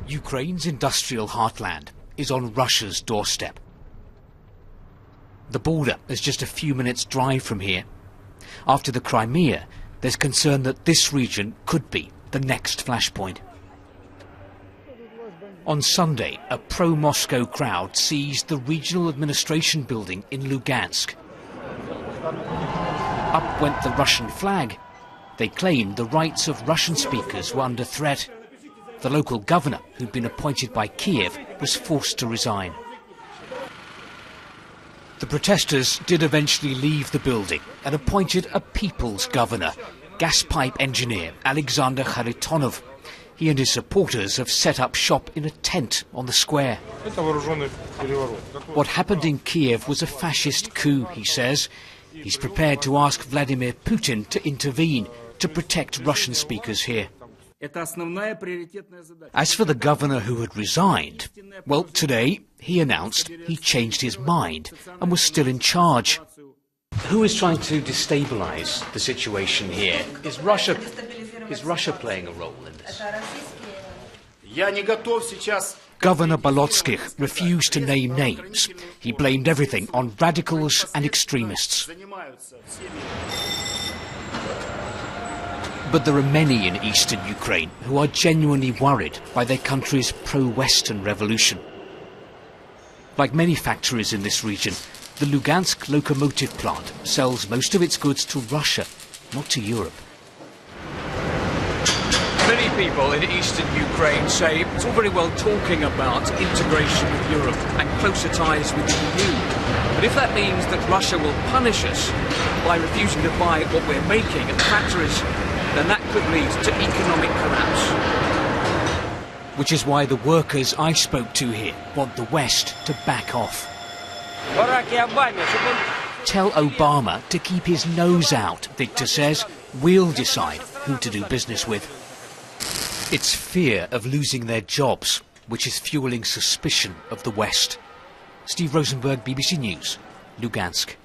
Ukraine's industrial heartland is on Russia's doorstep. The border is just a few minutes' drive from here. After the Crimea, there's concern that this region could be the next flashpoint. On Sunday, a pro-Moscow crowd seized the regional administration building in Lugansk. Up went the Russian flag. They claimed the rights of Russian speakers were under threat. The local governor, who'd been appointed by Kiev, was forced to resign. The protesters did eventually leave the building and appointed a people's governor, gas pipe engineer Alexander Kharitonov. He and his supporters have set up shop in a tent on the square. What happened in Kiev was a fascist coup, he says. He's prepared to ask Vladimir Putin to intervene to protect Russian speakers here. As for the governor who had resigned, well, today he announced he changed his mind and was still in charge. Who is trying to destabilize the situation here? Is Russia playing a role in this? Governor Bolotskih refused to name names. He blamed everything on radicals and extremists. But there are many in eastern Ukraine who are genuinely worried by their country's pro-Western revolution. Like many factories in this region, the Lugansk locomotive plant sells most of its goods to Russia, not to Europe. Many people in eastern Ukraine say it's all very well talking about integration with Europe and closer ties with the EU. But if that means that Russia will punish us by refusing to buy what we're making at the factories, then that could lead to economic collapse. Which is why the workers I spoke to here want the West to back off. Tell Obama to keep his nose out, Victor says. We'll decide who to do business with. It's fear of losing their jobs which is fueling suspicion of the West. Steve Rosenberg, BBC News, Lugansk.